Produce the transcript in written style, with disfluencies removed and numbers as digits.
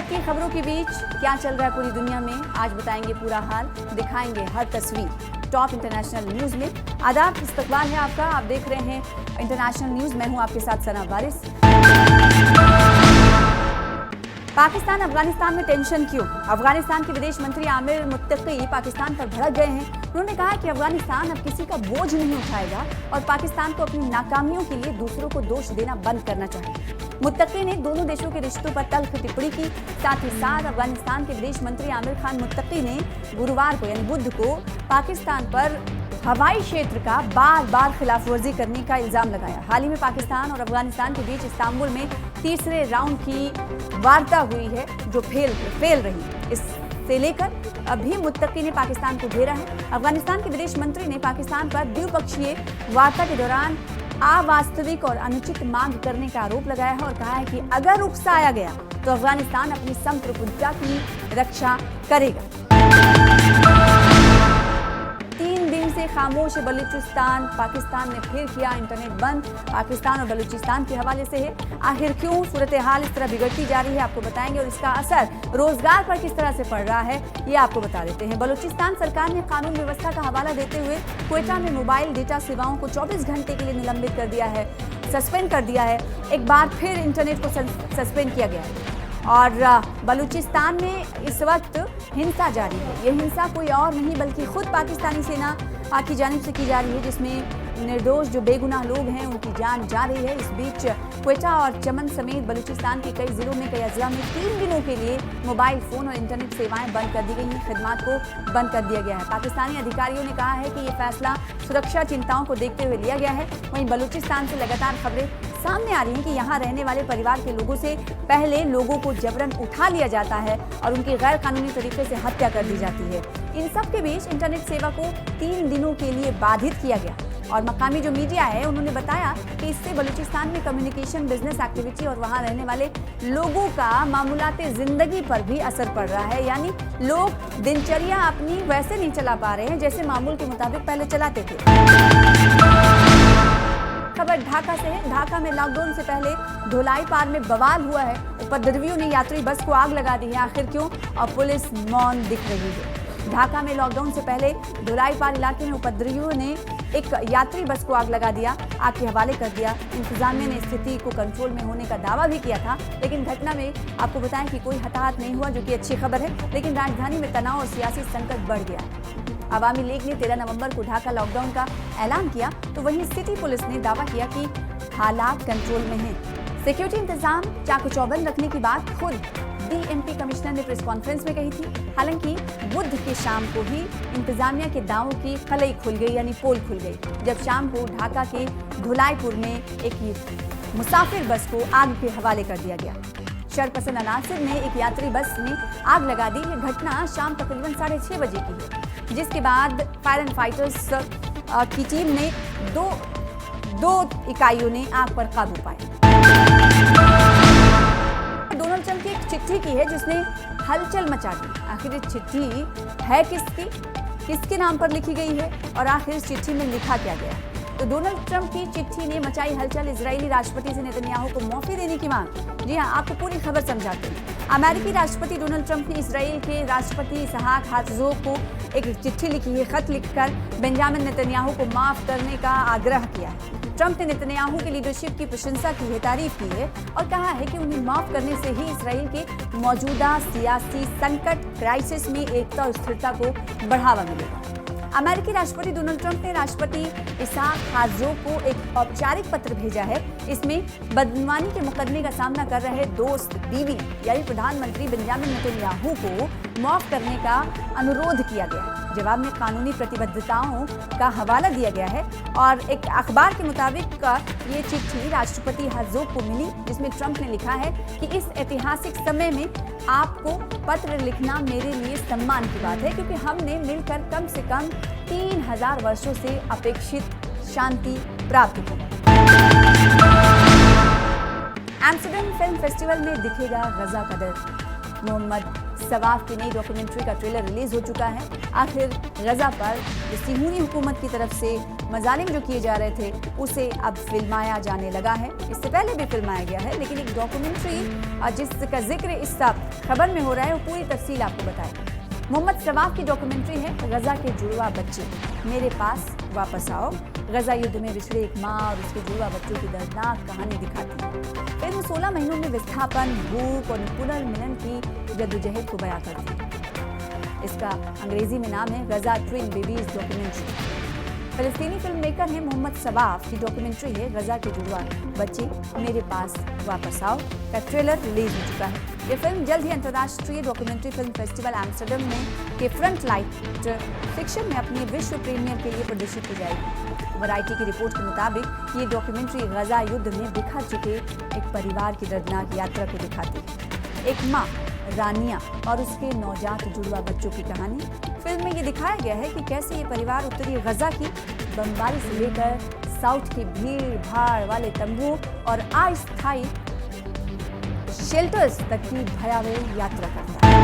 भारत की खबरों के बीच क्या चल रहा है पूरी दुनिया में, आज बताएंगे पूरा हाल, दिखाएंगे हर तस्वीर टॉप इंटरनेशनल न्यूज में। आदाब, इस्तकबाल है आपका। आप देख रहे हैं इंटरनेशनल न्यूज। मैं हूं आपके साथ सना वारिस। पाकिस्तान अफगानिस्तान में टेंशन क्यों? अफगानिस्तान के विदेश मंत्री आमिर मुत्तकी पाकिस्तान पर भड़क गए हैं। उन्होंने कहा कि अफगानिस्तान अब किसी का बोझ नहीं उठाएगा और पाकिस्तान को अपनी नाकामियों के लिए दूसरों को दोष देना बंद करना चाहिए। मुत्तकी ने दोनों देशों के रिश्तों पर तल्ख टिप्पणी की। साथ ही साथ अफगानिस्तान के विदेश मंत्री आमिर खान मुत्तकी ने गुरुवार को यानी बुध को पाकिस्तान पर हवाई क्षेत्र का बार बार खिलाफ वर्जी करने का इल्जाम लगाया। हाल ही में पाकिस्तान और अफगानिस्तान के बीच इस्तांबुल में तीसरे राउंड की वार्ता हुई है जो फेल रही। इससे लेकर अभी मुत्तकी ने पाकिस्तान को घेरा है। अफगानिस्तान के विदेश मंत्री ने पाकिस्तान पर द्विपक्षीय वार्ता के दौरान अवास्तविक और अनुचित मांग करने का आरोप लगाया है और कहा है कि अगर उकसाया गया तो अफगानिस्तान अपनी संप्रभुता की रक्षा करेगा। 3 दिन से खामोश बलूचिस्तान, पाकिस्तान ने फिर किया इंटरनेट बंद। पाकिस्तान और बलूचिस्तान के हवाले से है। आखिर क्यों सूरत हाल इस तरह बिगड़ती जा रही है, आपको बताएंगे और इसका असर रोजगार पर किस तरह से पड़ रहा है ये आपको बता देते हैं। बलूचिस्तान सरकार ने कानून व्यवस्था का हवाला देते हुए क्वेटा में मोबाइल डेटा सेवाओं को 24 घंटे के लिए निलंबित कर दिया है, सस्पेंड कर दिया है। एक बार फिर इंटरनेट को सस्पेंड किया गया है और बलूचिस्तान में इस वक्त हिंसा जारी है। ये हिंसा कोई और नहीं बल्कि खुद पाकिस्तानी सेना की जानिब से की जा रही है, जिसमें निर्दोष जो बेगुनाह लोग हैं उनकी जान जा रही है। इस बीच क्वेटा और चमन समेत बलूचिस्तान के कई जिलों में, कई अजला में 3 दिनों के लिए मोबाइल फोन और इंटरनेट सेवाएं बंद कर दी गई हैं, खिदमात को बंद कर दिया गया है। पाकिस्तानी अधिकारियों ने कहा है कि ये फैसला सुरक्षा चिंताओं को देखते हुए लिया गया है। वहीं बलूचिस्तान से लगातार खबरें सामने आ रही हैं कि यहाँ रहने वाले परिवार के लोगों से पहले लोगों को जबरन उठा लिया जाता है और उनकी गैर कानूनी तरीके से हत्या कर दी जाती है। इन सब के बीच इंटरनेट सेवा को 3 दिनों के लिए बाधित किया गया और मकामी जो मीडिया है उन्होंने बताया कि इससे बलूचिस्तान में कम्युनिकेशन, बिजनेस एक्टिविटी और वहाँ रहने वाले लोगों का मामूलाते जिंदगी पर भी असर पड़ रहा है। यानी लोग दिनचर्या अपनी वैसे नहीं चला पा रहे हैं जैसे मामूल के मुताबिक पहले चलाते थे। खबर ढाका से है। ढाका में लॉकडाउन से पहले धोलाई पार में बवाल हुआ है। उपद्रवियों ने यात्री बस को आग लगा दी है। आखिर क्यों? और पुलिस मौन दिख रही है। ढाका में लॉकडाउन से पहले धोलाई पार इलाके में उपद्रवियों ने एक यात्री बस को आग लगा दिया, आग के हवाले कर दिया। इंतजामिया ने स्थिति को कंट्रोल में होने का दावा भी किया था, लेकिन घटना में आपको बताएं कि कोई हताहत नहीं हुआ, जो कि अच्छी खबर है। लेकिन राजधानी में तनाव और सियासी संकट बढ़ गया। अवामी लीग ने 13 नवंबर को ढाका लॉकडाउन का ऐलान किया, तो वहीं सिटी पुलिस ने दावा किया कि हालात कंट्रोल में हैं। सिक्योरिटी इंतजाम चाको चौबंद रखने की बात खुद डीएमपी कमिश्नर ने प्रेस कॉन्फ्रेंस में कही थी। हालांकि बुध के शाम को ही इंतजामिया के दावों की खलई खुल गई, यानी पोल खुल गई, जब शाम को ढाका के धुलाईपुर में एक मुसाफिर बस को आग के हवाले कर दिया गया। शरपसंद अनासिर ने एक यात्री बस में आग लगा दी। ये घटना शाम तकरीबन 6:30 बजे की है, जिसके बाद फायर एंड फाइटर्स की टीम ने दो इकाइयों ने आग पर काबू पाया। डोनाल्ड ट्रंप की एक चिट्ठी की है जिसने हलचल मचा दी। आखिर ये चिट्ठी है किसके नाम पर लिखी गई है और आखिर इस चिट्ठी में लिखा क्या गया? तो डोनाल्ड ट्रंप की चिट्ठी ने मचाई हलचल। इजरायली राष्ट्रपति से नेतन्याहू को माफी देने की मांग। जी हां, आपको पूरी खबर समझाते हैं। अमेरिकी राष्ट्रपति डोनाल्ड ट्रंप ने इजराइल के राष्ट्रपति इसहाक हेर्ज़ोग को एक चिट्ठी लिखी है। खत लिखकर बेंजामिन नेतन्याहू को माफ करने का आग्रह किया है। ट्रंप ने नेतन्याहू की लीडरशिप की प्रशंसा की है, तारीफ की है और कहा है कि उन्हें माफ करने से ही इजराइल के मौजूदा सियासी संकट, क्राइसिस में एकता और स्थिरता को बढ़ावा मिलेगा। अमेरिकी राष्ट्रपति डोनाल्ड ट्रंप ने राष्ट्रपति इसहाक हेर्ज़ोग को एक औपचारिक पत्र भेजा है। इसमें बदनामी के मुकदमे का सामना कर रहे दोस्त बीवी यानी प्रधानमंत्री बेंजामिन नेतन्याहू को माफ करने का अनुरोध किया गया है। जवाब में कानूनी प्रतिबद्धताओं का हवाला दिया गया है और एक अखबार के मुताबिक ये चिट्ठी राष्ट्रपति हेर्ज़ोग को मिली, जिसमें ट्रंप ने लिखा है कि इस ऐतिहासिक समय में आपको पत्र लिखना मेरे लिए सम्मान की बात है, क्योंकि हमने मिलकर कम से कम 3000 वर्षों से अपेक्षित शांति प्राप्त की। एम्स्टर्डम फिल्म फेस्टिवल में दिखेगा गजा का दर्द। मोहम्मद सवाफ की नई डॉक्यूमेंट्री का ट्रेलर रिलीज हो चुका है। आखिर गजा पर सिहूनी हुकूमत की तरफ से मजालिम जो किए जा रहे थे उसे अब फिल्माया जाने लगा है। इससे पहले भी फिल्माया गया है, लेकिन एक डॉक्यूमेंट्री जिसका जिक्र इस खबर में हो रहा है वो पूरी तफसील आपको बताएंगे। मोहम्मद सवाफ की डॉक्यूमेंट्री है गजा के जुड़वा बच्चे, मेरे पास वापस आओ। गजा युद्ध में बिछड़े एक माँ और उसके जुड़वा बच्चों की दर्दनाक कहानी दिखाती है। फिल्म 16 महीनों में विस्थापन, भूख और पुनर्मिलन की जद्दोजहद को बयां करती है। इसका अंग्रेजी में नाम है गजा ट्विन बेबीज डॉक्यूमेंट्री। फिलिस्तीनी फिल्म मेकर हैं मोहम्मद सवाफ की डॉक्यूमेंट्री है गजा के जुड़वा बच्चे, मेरे पास वापस आओ का ट्रेलर रिलीज हो चुका है। ये फिल्म जल्द ही अंतर्राष्ट्रीय डॉक्यूमेंट्री फिल्म फेस्टिवल एम्स्टर्डम में के फ्रंट लाइट फिक्शन में अपनी विश्व प्रीमियर के लिए प्रदर्शित की जाएगी। वैरायटी की रिपोर्ट के मुताबिक ये डॉक्यूमेंट्री गजा युद्ध में बिखर चुके एक परिवार की दर्दनाक यात्रा को दिखाती है। एक माँ रानिया और उसके नवजात जुड़वा बच्चों की कहानी। फिल्म में ये दिखाया गया है कि कैसे ये परिवार उत्तरी गजा की बमबारी से लेकर साउथ की भीड़ भाड़ वाले तंबुओं और अस्थायी शेल्टर्स तक की भयावह यात्रा करता है।